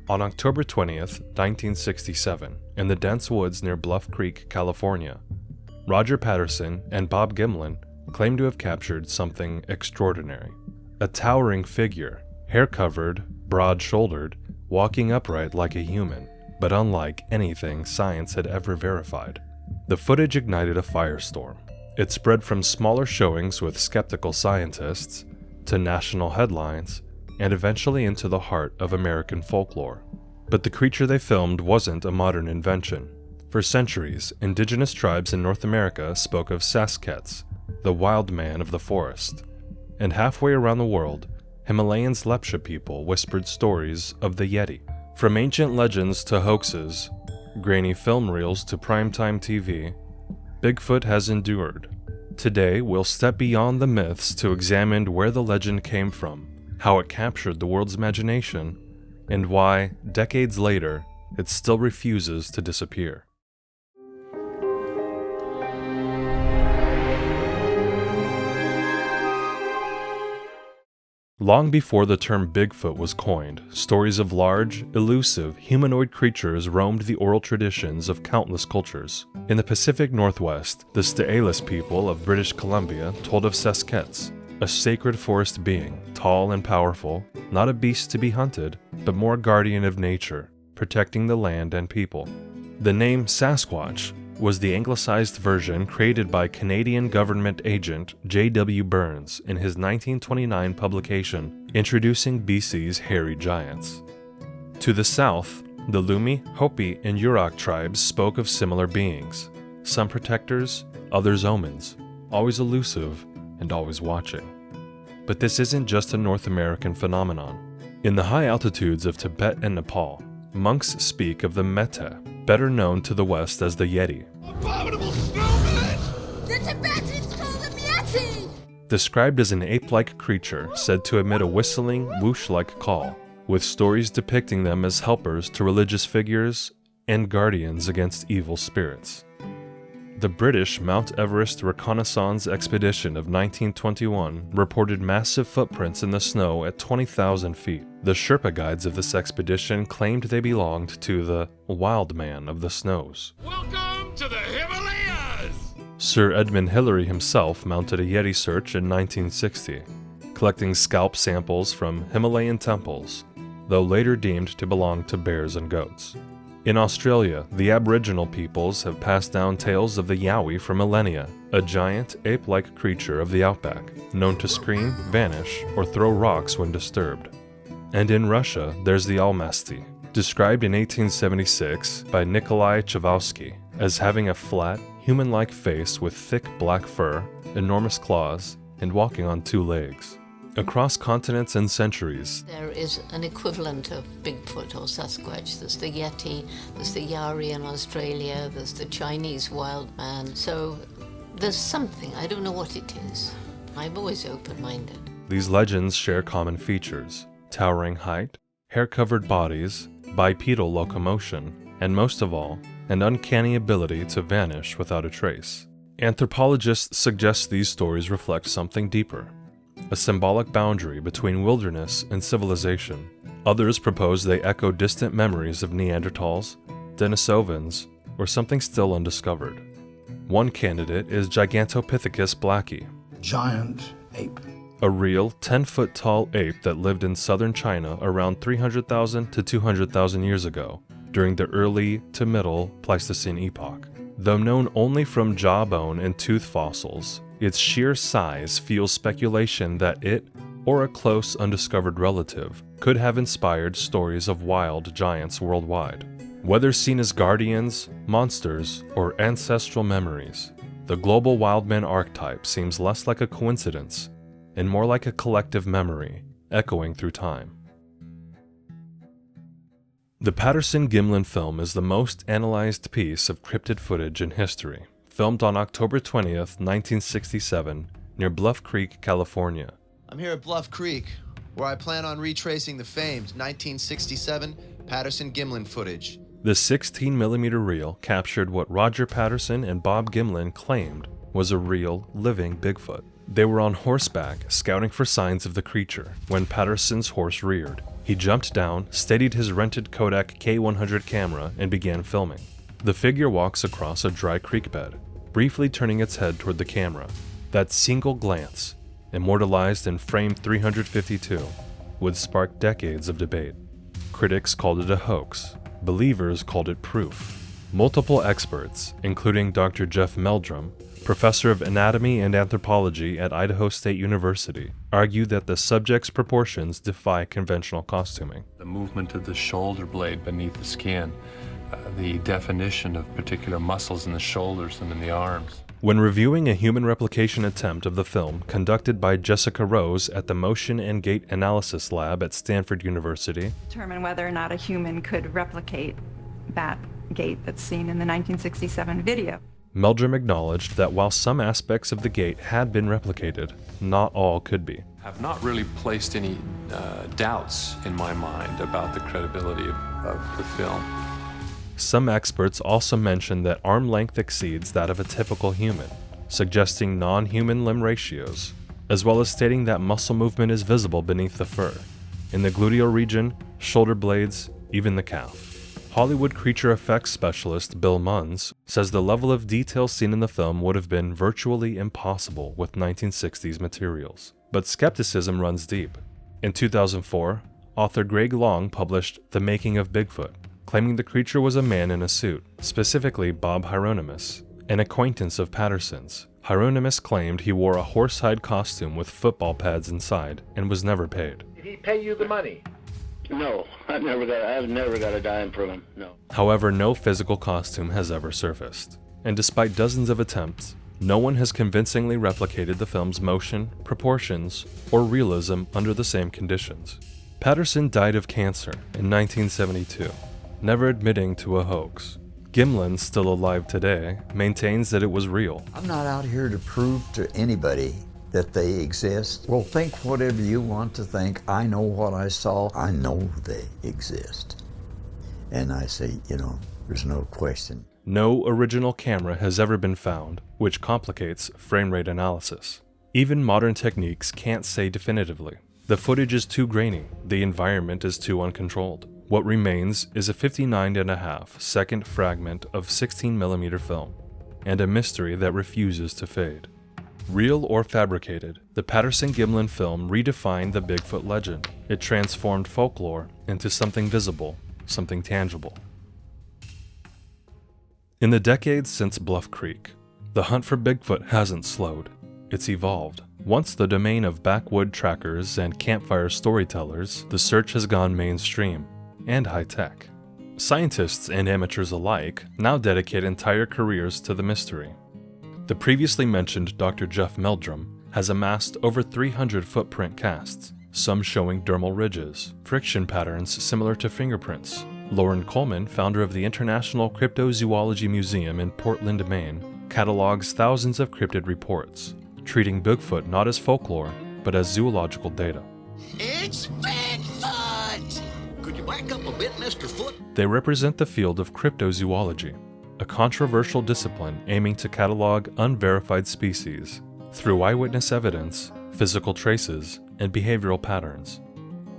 On October 20th, 1967, in the dense woods near Bluff Creek, California, Roger Patterson and Bob Gimlin claimed to have captured something extraordinary. A towering figure, hair-covered, broad-shouldered, walking upright like a human, but unlike anything science had ever verified. The footage ignited a firestorm. It spread from smaller showings with skeptical scientists to national headlines and eventually into the heart of American folklore. But the creature they filmed wasn't a modern invention. For centuries, indigenous tribes in North America spoke of sas'qets, the wild man of the forest. And halfway around the world, Himalayan's Lepcha people whispered stories of the Yeti. From ancient legends to hoaxes, grainy film reels to primetime TV, Bigfoot has endured. Today, we'll step beyond the myths to examine where the legend came from, how it captured the world's imagination, and why, decades later, it still refuses to disappear. Long before the term Bigfoot was coined, stories of large, elusive, humanoid creatures roamed the oral traditions of countless cultures. In the Pacific Northwest, the Sta'alis people of British Columbia told of sas'qets, a sacred forest being, tall and powerful, not a beast to be hunted, but more a guardian of nature, protecting the land and people. The name Sasquatch was the anglicized version created by Canadian government agent J.W. Burns in his 1929 publication introducing BC's hairy giants. To the south, the Lumi, Hopi, and Yurok tribes spoke of similar beings, some protectors, others omens, always elusive and always watching. But this isn't just a North American phenomenon. In the high altitudes of Tibet and Nepal, monks speak of the Mete, better known to the West as the Yeti. Abominable snowman! The Tibetans call them Yeti! Described as an ape-like creature said to emit a whistling, whoosh-like call, with stories depicting them as helpers to religious figures and guardians against evil spirits. The British Mount Everest Reconnaissance Expedition of 1921 reported massive footprints in the snow at 20,000 feet. The Sherpa guides of this expedition claimed they belonged to the wild man of the snows. Welcome to the Himalayas! Sir Edmund Hillary himself mounted a Yeti search in 1960, collecting scalp samples from Himalayan temples, though later deemed to belong to bears and goats. In Australia, the Aboriginal peoples have passed down tales of the Yowie for millennia, a giant, ape-like creature of the outback, known to scream, vanish, or throw rocks when disturbed. And in Russia, there's the Almasty, described in 1876 by Nikolai Chvalsky as having a flat, human-like face with thick black fur, enormous claws, and walking on two legs. Across continents and centuries, there is an equivalent of Bigfoot or Sasquatch. There's the Yeti, there's the Yowie in Australia, there's the Chinese wild man. So there's something, I don't know what it is. I'm always open-minded. These legends share common features: towering height, hair-covered bodies, bipedal locomotion, and most of all, an uncanny ability to vanish without a trace. Anthropologists suggest these stories reflect something deeper, a symbolic boundary between wilderness and civilization. Others propose they echo distant memories of Neanderthals, Denisovans, or something still undiscovered. One candidate is Gigantopithecus blacki, giant ape, a real 10-foot tall ape that lived in southern China around 300,000 to 200,000 years ago, during the early to middle Pleistocene epoch. Though known only from jawbone and tooth fossils, its sheer size fuels speculation that it, or a close undiscovered relative, could have inspired stories of wild giants worldwide. Whether seen as guardians, monsters, or ancestral memories, the global Wildmen archetype seems less like a coincidence and more like a collective memory, echoing through time. The Patterson Gimlin film is the most analyzed piece of cryptid footage in history, filmed on October 20th, 1967, near Bluff Creek, California. I'm here at Bluff Creek, where I plan on retracing the famed 1967 Patterson Gimlin footage. The 16mm reel captured what Roger Patterson and Bob Gimlin claimed was a real, living Bigfoot. They were on horseback, scouting for signs of the creature, when Patterson's horse reared. He jumped down, steadied his rented Kodak K100 camera, and began filming. The figure walks across a dry creek bed, briefly turning its head toward the camera. That single glance, immortalized in frame 352, would spark decades of debate. Critics called it a hoax. Believers called it proof. Multiple experts, including Dr. Jeff Meldrum, professor of anatomy and anthropology at Idaho State University, argued that the subject's proportions defy conventional costuming. The movement of the shoulder blade beneath the skin, the definition of particular muscles in the shoulders and in the arms. When reviewing a human replication attempt of the film conducted by Jessica Rose at the Motion and Gait Analysis Lab at Stanford University, determine whether or not a human could replicate that gait that's seen in the 1967 video. Meldrum acknowledged that while some aspects of the gait had been replicated, not all could be. Have not really placed any doubts in my mind about the credibility of the film. Some experts also mentioned that arm length exceeds that of a typical human, suggesting non-human limb ratios, as well as stating that muscle movement is visible beneath the fur, in the gluteal region, shoulder blades, even the calf. Hollywood creature effects specialist Bill Munns says the level of detail seen in the film would have been virtually impossible with 1960s materials. But skepticism runs deep. In 2004, author Greg Long published The Making of Bigfoot, claiming the creature was a man in a suit, specifically Bob Hieronymus, an acquaintance of Patterson's. Hieronymus claimed he wore a horsehide costume with football pads inside and was never paid. Did he pay you the money? No, I've never got a dime from him, no. However, no physical costume has ever surfaced. And despite dozens of attempts, no one has convincingly replicated the film's motion, proportions, or realism under the same conditions. Patterson died of cancer in 1972, never admitting to a hoax. Gimlin, still alive today, maintains that it was real. I'm not out here to prove to anybody that they exist. Well, think whatever you want to think. I know what I saw. I know they exist. And I say, there's no question. No original camera has ever been found, which complicates frame rate analysis. Even modern techniques can't say definitively. The footage is too grainy, the environment is too uncontrolled. What remains is a 59.5-second fragment of 16mm film, and a mystery that refuses to fade. Real or fabricated, the Patterson-Gimlin film redefined the Bigfoot legend. It transformed folklore into something visible, something tangible. In the decades since Bluff Creek, the hunt for Bigfoot hasn't slowed. It's evolved. Once the domain of backwood trackers and campfire storytellers, the search has gone mainstream and high-tech. Scientists and amateurs alike now dedicate entire careers to the mystery. The previously mentioned Dr. Jeff Meldrum has amassed over 300 footprint casts, some showing dermal ridges, friction patterns similar to fingerprints. Lauren Coleman, founder of the International Cryptozoology Museum in Portland, Maine, catalogs thousands of cryptid reports, treating Bigfoot not as folklore, but as zoological data. It's Bigfoot! Could you back up a bit, Mr. Foot? They represent the field of cryptozoology, a controversial discipline aiming to catalog unverified species through eyewitness evidence, physical traces, and behavioral patterns.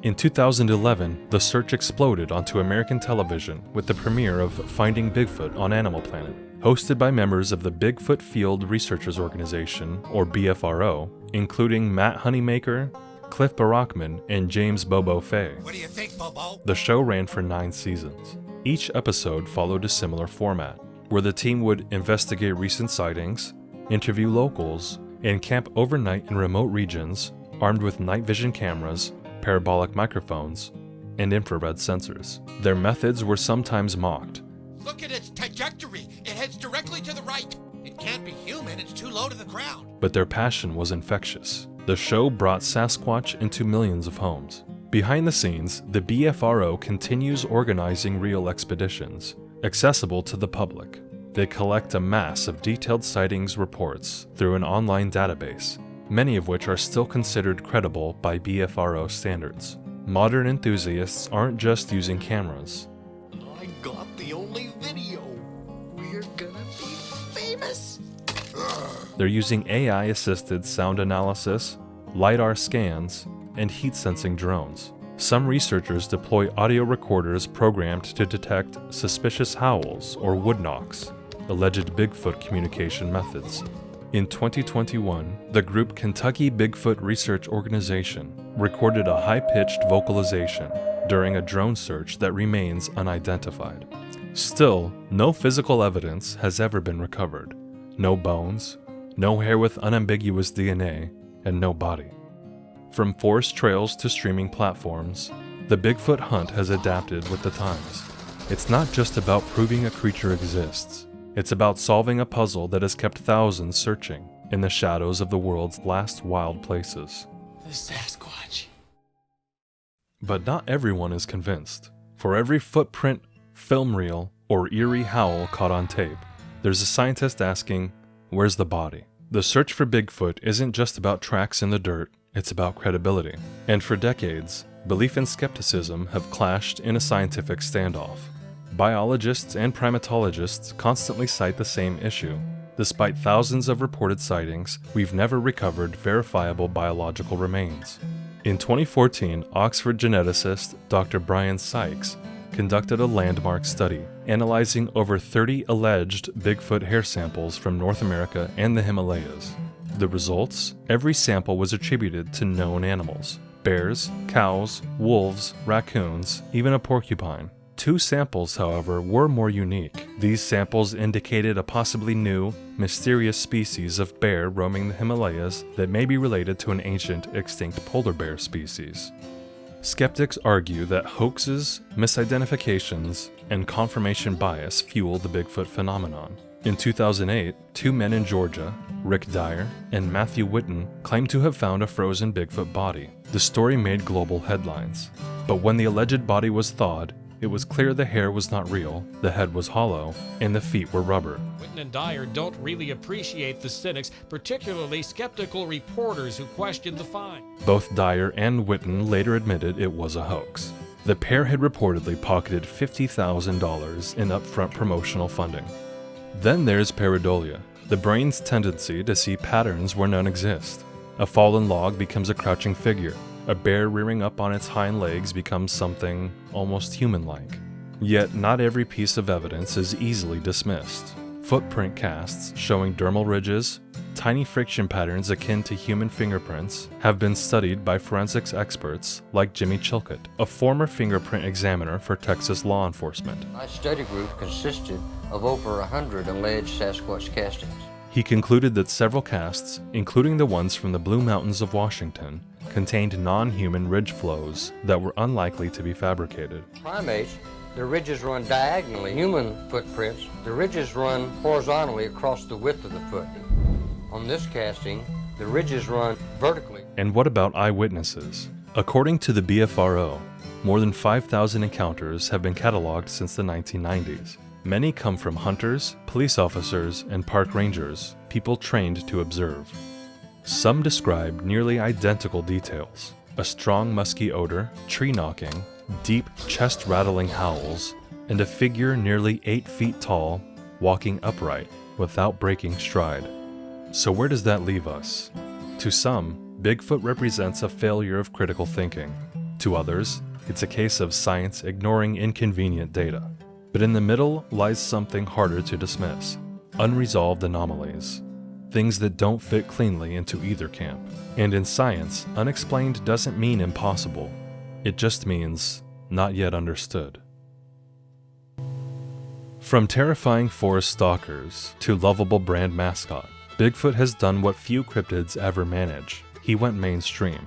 In 2011, the search exploded onto American television with the premiere of Finding Bigfoot on Animal Planet, hosted by members of the Bigfoot Field Researchers Organization, or BFRO, including Matt Honeymaker, Cliff Barackman, and James Bobo Fay. What do you think, Bobo? The show ran for 9 seasons. Each episode followed a similar format, where the team would investigate recent sightings, interview locals, and camp overnight in remote regions armed with night vision cameras, parabolic microphones, and infrared sensors. Their methods were sometimes mocked. Look at its trajectory. It heads directly to the right. It can't be human. It's too low to the ground. But their passion was infectious. The show brought Sasquatch into millions of homes. Behind the scenes, the BFRO continues organizing real expeditions, accessible to the public. They collect a mass of detailed sightings reports through an online database, many of which are still considered credible by BFRO standards. Modern enthusiasts aren't just using cameras. I got the only video. We're gonna be famous. Ugh. They're using AI-assisted sound analysis, LiDAR scans, and heat-sensing drones. Some researchers deploy audio recorders programmed to detect suspicious howls or wood knocks, alleged Bigfoot communication methods. In 2021, the group Kentucky Bigfoot Research Organization recorded a high-pitched vocalization during a drone search that remains unidentified. Still, no physical evidence has ever been recovered. No bones, no hair with unambiguous DNA, and no body. From forest trails to streaming platforms, the Bigfoot hunt has adapted with the times. It's not just about proving a creature exists. It's about solving a puzzle that has kept thousands searching in the shadows of the world's last wild places. The Sasquatch. But not everyone is convinced. For every footprint, film reel, or eerie howl caught on tape, there's a scientist asking, where's the body? The search for Bigfoot isn't just about tracks in the dirt, it's about credibility. And for decades, belief and skepticism have clashed in a scientific standoff. Biologists and primatologists constantly cite the same issue. Despite thousands of reported sightings, we've never recovered verifiable biological remains. In 2014, Oxford geneticist Dr. Brian Sykes conducted a landmark study, analyzing over 30 alleged Bigfoot hair samples from North America and the Himalayas. The results? Every sample was attributed to known animals: bears, cows, wolves, raccoons, even a porcupine. 2 samples, however, were more unique. These samples indicated a possibly new, mysterious species of bear roaming the Himalayas that may be related to an ancient, extinct polar bear species. Skeptics argue that hoaxes, misidentifications, and confirmation bias fuel the Bigfoot phenomenon. In 2008, 2 men in Georgia, Rick Dyer and Matthew Whitten, claimed to have found a frozen Bigfoot body. The story made global headlines. But when the alleged body was thawed, it was clear the hair was not real, the head was hollow, and the feet were rubber. Whitten and Dyer don't really appreciate the cynics, particularly skeptical reporters who questioned the find. Both Dyer and Whitten later admitted it was a hoax. The pair had reportedly pocketed $50,000 in upfront promotional funding. Then there's pareidolia, the brain's tendency to see patterns where none exist. A fallen log becomes a crouching figure. A bear rearing up on its hind legs becomes something almost human-like. Yet not every piece of evidence is easily dismissed. Footprint casts showing dermal ridges, tiny friction patterns akin to human fingerprints, have been studied by forensics experts like Jimmy Chilcott, a former fingerprint examiner for Texas law enforcement. My study group consisted of over 100 alleged Sasquatch castings. He concluded that several casts, including the ones from the Blue Mountains of Washington, contained non-human ridge flows that were unlikely to be fabricated. Primates, the ridges run diagonally. Human footprints, the ridges run horizontally across the width of the foot. On this casting, the ridges run vertically. And what about eyewitnesses? According to the BFRO, more than 5,000 encounters have been cataloged since the 1990s. Many come from hunters, police officers, and park rangers, people trained to observe. Some describe nearly identical details: a strong musky odor, tree knocking, deep chest-rattling howls, and a figure nearly 8 feet tall, walking upright, without breaking stride. So where does that leave us? To some, Bigfoot represents a failure of critical thinking. To others, it's a case of science ignoring inconvenient data. But in the middle lies something harder to dismiss: unresolved anomalies. Things that don't fit cleanly into either camp. And in science, unexplained doesn't mean impossible. It just means not yet understood. From terrifying forest stalkers to lovable brand mascot, Bigfoot has done what few cryptids ever manage. He went mainstream.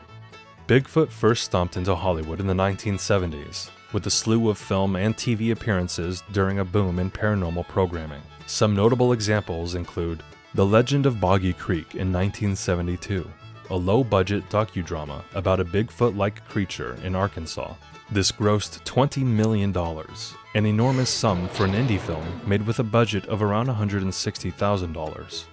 Bigfoot first stomped into Hollywood in the 1970s, with a slew of film and TV appearances during a boom in paranormal programming. Some notable examples include The Legend of Boggy Creek in 1972, a low-budget docudrama about a Bigfoot-like creature in Arkansas. This grossed $20 million, an enormous sum for an indie film made with a budget of around $160,000.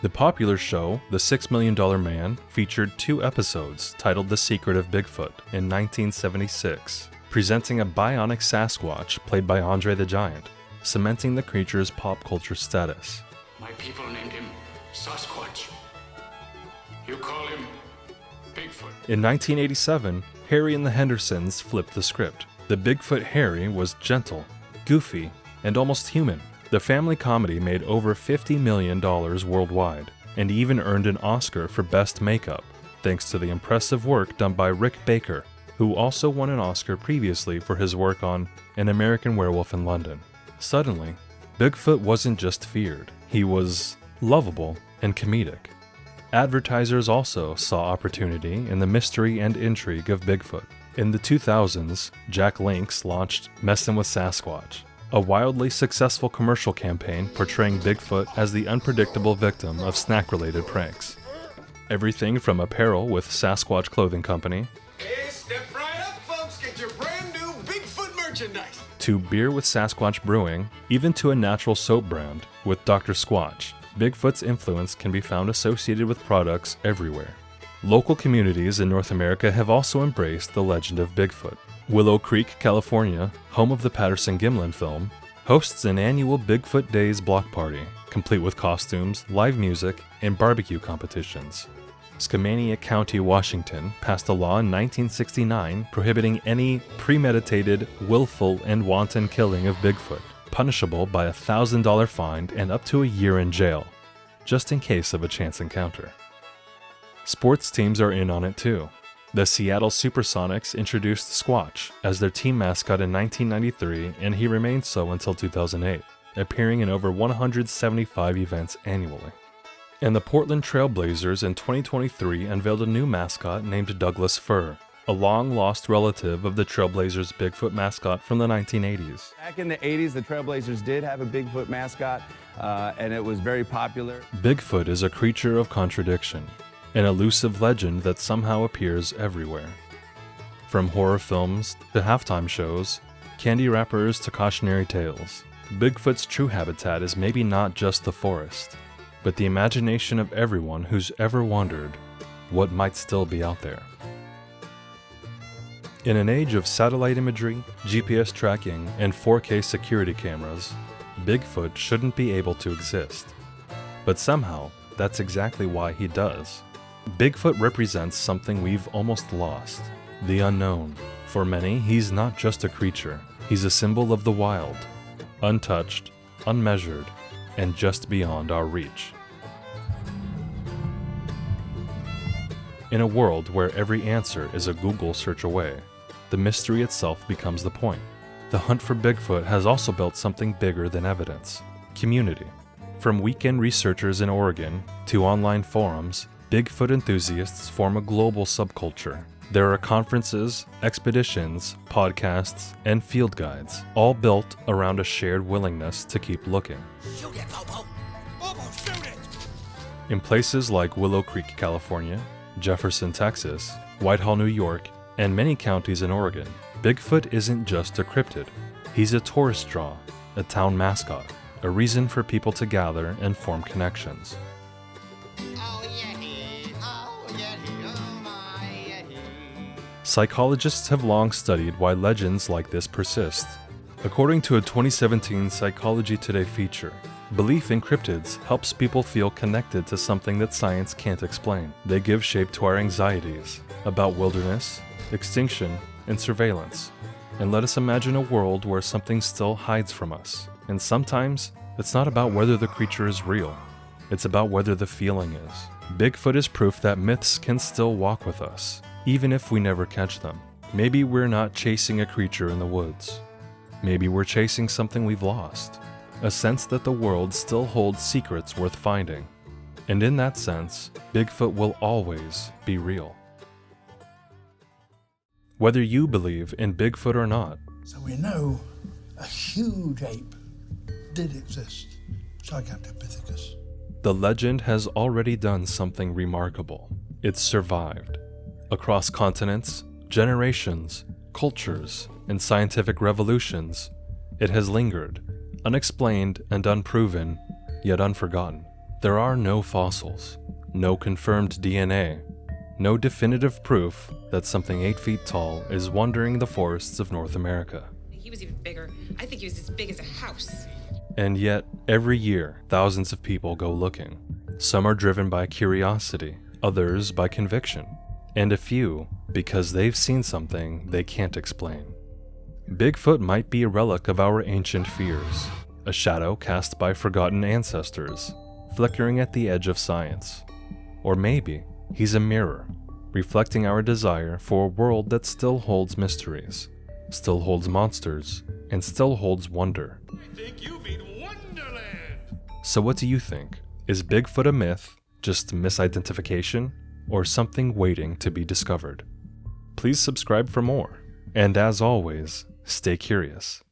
The popular show, The $6 Million Man, featured 2 episodes titled The Secret of Bigfoot in 1976, presenting a bionic Sasquatch played by Andre the Giant, cementing the creature's pop culture status. My people named him Sas'qets. You call him Bigfoot. In 1987, Harry and the Hendersons flipped the script. The Bigfoot Harry was gentle, goofy, and almost human. The family comedy made over $50 million worldwide, and even earned an Oscar for Best Makeup, thanks to the impressive work done by Rick Baker, who also won an Oscar previously for his work on An American Werewolf in London. Suddenly, Bigfoot wasn't just feared, he was lovable and comedic. Advertisers also saw opportunity in the mystery and intrigue of Bigfoot. In the 2000s, Jack Link's launched Messin' with Sasquatch, a wildly successful commercial campaign portraying Bigfoot as the unpredictable victim of snack-related pranks. Everything from apparel with Sasquatch Clothing Company, Hey, step right up, folks. Get your brand new Bigfoot merchandise. to beer with Sasquatch Brewing, even to a natural soap brand with Dr. Squatch, Bigfoot's influence can be found associated with products everywhere. Local communities in North America have also embraced the legend of Bigfoot. Willow Creek, California, home of the Patterson Gimlin film, hosts an annual Bigfoot Days block party, complete with costumes, live music, and barbecue competitions. Skamania County, Washington, passed a law in 1969 prohibiting any premeditated, willful, and wanton killing of Bigfoot, punishable by a $1,000 fine and up to a year in jail, just in case of a chance encounter. Sports teams are in on it too. The Seattle Supersonics introduced Squatch as their team mascot in 1993, and he remained so until 2008, appearing in over 175 events annually. And the Portland Trailblazers in 2023 unveiled a new mascot named Douglas Fir, a long-lost relative of the Trailblazers' Bigfoot mascot from the 1980s. Back in the 80s, the Trailblazers did have a Bigfoot mascot, and it was very popular. Bigfoot is a creature of contradiction, an elusive legend that somehow appears everywhere. From horror films to halftime shows, candy wrappers to cautionary tales, Bigfoot's true habitat is maybe not just the forest, but the imagination of everyone who's ever wondered what might still be out there. In an age of satellite imagery, GPS tracking, and 4K security cameras, Bigfoot shouldn't be able to exist. But somehow, that's exactly why he does. Bigfoot represents something we've almost lost, the unknown. For many, he's not just a creature, he's a symbol of the wild, untouched, unmeasured, and just beyond our reach. In a world where every answer is a Google search away, the mystery itself becomes the point. The hunt for Bigfoot has also built something bigger than evidence: community. From weekend researchers in Oregon to online forums, Bigfoot enthusiasts form a global subculture. There are conferences, expeditions, podcasts, and field guides, all built around a shared willingness to keep looking. Shoot it, Bobo! Bobo, shoot it! In places like Willow Creek, California, Jefferson, Texas, Whitehall, New York, and many counties in Oregon, Bigfoot isn't just a cryptid. He's a tourist draw, a town mascot, a reason for people to gather and form connections. Psychologists have long studied why legends like this persist. According to a 2017 Psychology Today feature, belief in cryptids helps people feel connected to something that science can't explain. They give shape to our anxieties about wilderness, extinction, and surveillance, and let us imagine a world where something still hides from us. And sometimes, it's not about whether the creature is real, it's about whether the feeling is. Bigfoot is proof that myths can still walk with us, even if we never catch them. Maybe we're not chasing a creature in the woods. Maybe we're chasing something we've lost, a sense that the world still holds secrets worth finding. And in that sense, Bigfoot will always be real. Whether you believe in Bigfoot or not, so we know a huge ape did exist, Gigantopithecus. the legend has already done something remarkable. It's survived. Across continents, generations, cultures, and scientific revolutions, it has lingered, unexplained and unproven, yet unforgotten. There are no fossils, no confirmed DNA, no definitive proof that something 8 feet tall is wandering the forests of North America. He was even bigger. I think he was as big as a house. And yet, every year, thousands of people go looking. Some are driven by curiosity, others by conviction, and a few because they've seen something they can't explain. Bigfoot might be a relic of our ancient fears, a shadow cast by forgotten ancestors, flickering at the edge of science. Or maybe he's a mirror, reflecting our desire for a world that still holds mysteries, still holds monsters, and still holds wonder. I think you mean Wonderland. So what do you think? Is Bigfoot a myth, just misidentification, or something waiting to be discovered? Please subscribe for more, and as always, stay curious.